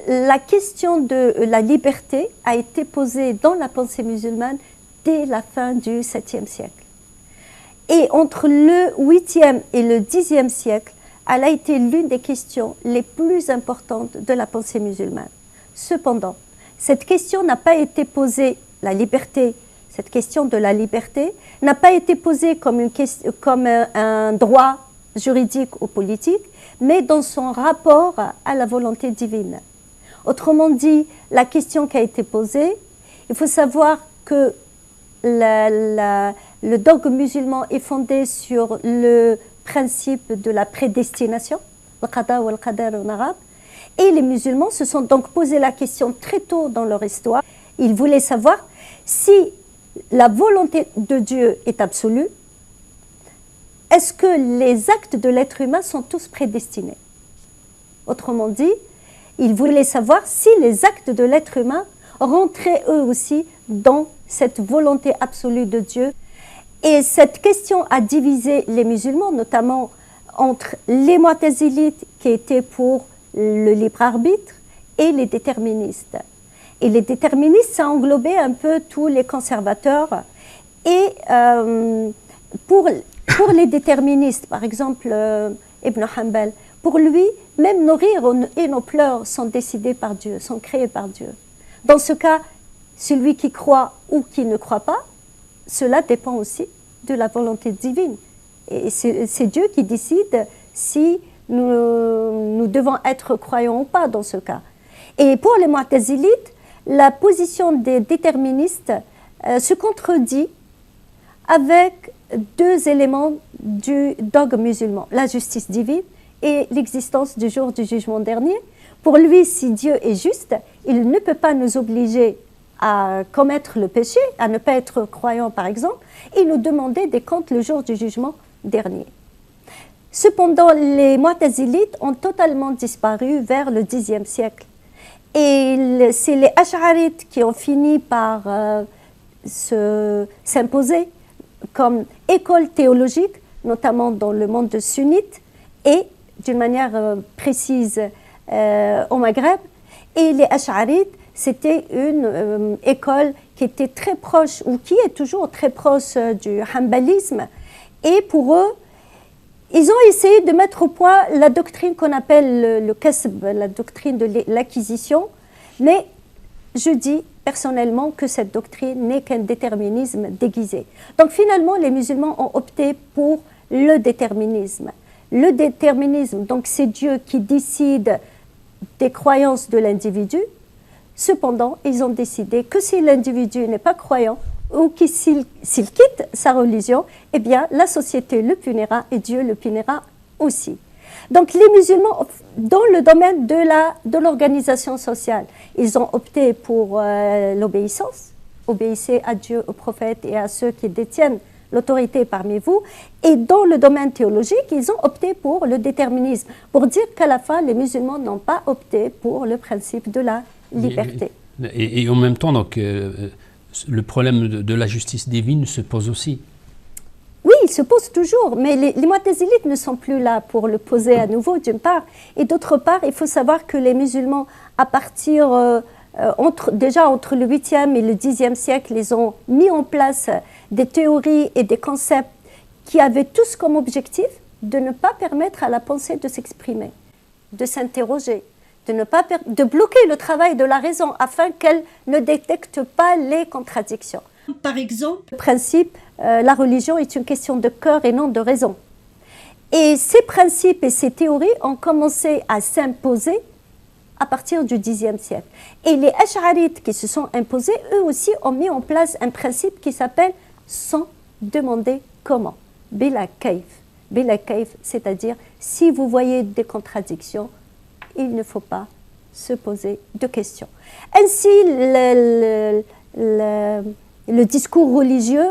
la question de la liberté a été posée dans la pensée musulmane dès la fin du 7e siècle. Et entre le 8e et le 10e siècle, elle a été l'une des questions les plus importantes de la pensée musulmane. Cependant, cette question n'a pas été posée, la liberté, cette question de la liberté, n'a pas été posée comme un droit juridique ou politique, mais dans son rapport à la volonté divine. Autrement dit, la question qui a été posée, il faut savoir que le dogme musulman est fondé sur le principe de la prédestination, le qada ou le qadar en arabe, et les musulmans se sont donc posé la question très tôt dans leur histoire. Ils voulaient savoir si la volonté de Dieu est absolue, est-ce que les actes de l'être humain sont tous prédestinés? Autrement dit, ils voulaient savoir si les actes de l'être humain rentraient eux aussi dans cette volonté absolue de Dieu. Et cette question a divisé les musulmans, notamment entre les mu'tazilites qui étaient pour le libre arbitre et les déterministes. Et les déterministes, ça englobait un peu tous les conservateurs. Et pour les déterministes, par exemple Ibn Hanbal, pour lui, même nos rires et nos pleurs sont décidés par Dieu, sont créés par Dieu. Dans ce cas, celui qui croit ou qui ne croit pas, cela dépend aussi de la volonté divine. Et c'est Dieu qui décide si nous devons être croyants ou pas dans ce cas. Et pour les mu'tazilites, la position des déterministes se contredit avec deux éléments du dogme musulman, la justice divine et l'existence du jour du jugement dernier. Pour lui, si Dieu est juste, il ne peut pas nous obliger à commettre le péché, à ne pas être croyant par exemple, et nous demander des comptes le jour du jugement dernier. Cependant, les mu'tazilites ont totalement disparu vers le Xe siècle. Et c'est les ash'arites qui ont fini par s'imposer comme école théologique, notamment dans le monde sunnite et d'une manière précise au Maghreb. Et les ash'arites, c'était une école qui était très proche, ou qui est toujours très proche du hanbalisme. Et pour eux, ils ont essayé de mettre au point la doctrine qu'on appelle le kasb, la doctrine de l'acquisition, mais je dis personnellement que cette doctrine n'est qu'un déterminisme déguisé. Donc finalement, les musulmans ont opté pour le déterminisme. Le déterminisme, donc c'est Dieu qui décide des croyances de l'individu. Cependant, ils ont décidé que si l'individu n'est pas croyant, ou que s'il quitte sa religion, eh bien la société le punira et Dieu le punira aussi. Donc les musulmans, dans le domaine de l'organisation sociale, ils ont opté pour l'obéissance. Obéissez à Dieu, aux prophètes et à ceux qui détiennent l'autorité parmi vous. Et dans le domaine théologique, ils ont opté pour le déterminisme, pour dire qu'à la fin, les musulmans n'ont pas opté pour le principe de la liberté. Et en même temps, donc, le problème de la justice divine se pose aussi. Oui, il se pose toujours, mais les mu'tazilites ne sont plus là pour le poser à nouveau, d'une part. Et d'autre part, il faut savoir que les musulmans, à partir, déjà entre le 8e et le 10e siècle, ils ont mis en place des théories et des concepts qui avaient tous comme objectif de ne pas permettre à la pensée de s'exprimer, de s'interroger, de bloquer le travail de la raison afin qu'elle ne détecte pas les contradictions. Par exemple, le principe, la religion est une question de cœur et non de raison. Et ces principes et ces théories ont commencé à s'imposer à partir du Xe siècle. Et les ash'arites qui se sont imposés, eux aussi ont mis en place un principe qui s'appelle sans demander comment. Bila kayf. Bila kayf, c'est-à-dire si vous voyez des contradictions, il ne faut pas se poser de questions. Ainsi, le discours religieux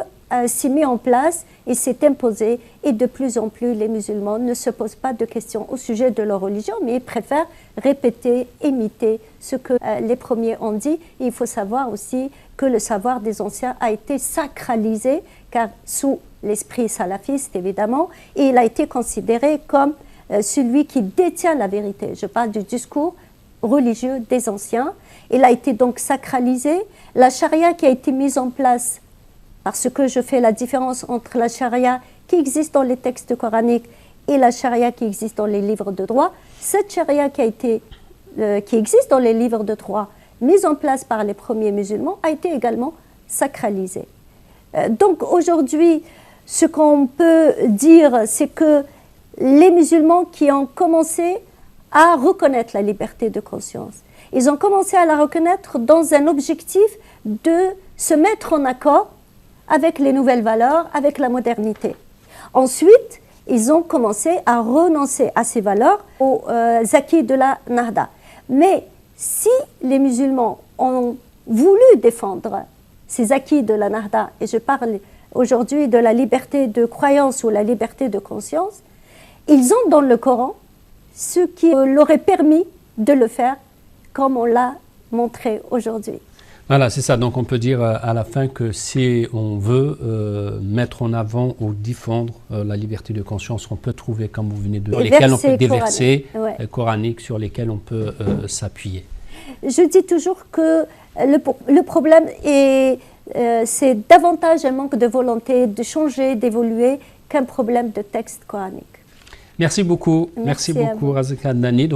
s'est mis en place et s'est imposé, et de plus en plus les musulmans ne se posent pas de questions au sujet de leur religion, mais ils préfèrent répéter, imiter ce que les premiers ont dit. Et il faut savoir aussi que le savoir des anciens a été sacralisé, car sous l'esprit salafiste évidemment, et il a été considéré comme celui qui détient la vérité. Je parle du discours religieux des anciens. Il a été donc sacralisé. La charia qui a été mise en place, parce que je fais la différence entre la charia qui existe dans les textes coraniques et la charia qui existe dans les livres de droit, cette charia qui existe dans les livres de droit, mise en place par les premiers musulmans, a été également sacralisée. Donc aujourd'hui, ce qu'on peut dire, c'est que les musulmans qui ont commencé à reconnaître la liberté de conscience, ils ont commencé à la reconnaître dans un objectif de se mettre en accord avec les nouvelles valeurs, avec la modernité. Ensuite, ils ont commencé à renoncer à ces valeurs, aux acquis de la Nahda. Mais si les musulmans ont voulu défendre ces acquis de la Nahda, et je parle aujourd'hui de la liberté de croyance ou la liberté de conscience, ils ont dans le Coran ce qui leur est permis de le faire, comme on l'a montré aujourd'hui. Voilà, c'est ça. Donc on peut dire à la fin que si on veut mettre en avant ou défendre la liberté de conscience, on peut trouver, comme vous venez de dire, des versets coraniques sur lesquels on peut s'appuyer. Je dis toujours que le problème c'est davantage un manque de volonté de changer, d'évoluer, qu'un problème de texte coranique. Merci beaucoup. Merci beaucoup, Razak Adnani.